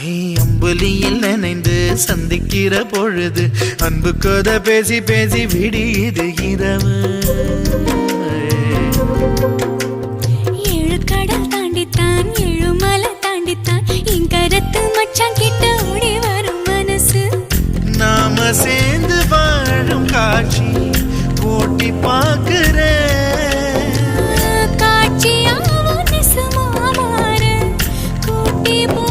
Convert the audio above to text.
அம்புலியில் நினைந்து சந்திக்கிற பொழுது அன்பு கதை பேசி பேசி விடியுது இரவு. ஏழு கடல் தாண்டித்தான் ஏழு மலை தாண்டித்தான் என் கருத்து மச்சான் கிட்ட ஓடி வரும் மனசு. நாம சேர்ந்து வாழும் காட்சி போட்டி பார்க்கிறேன். காட்சியாவும் நெசமா மாற கூட்டி போ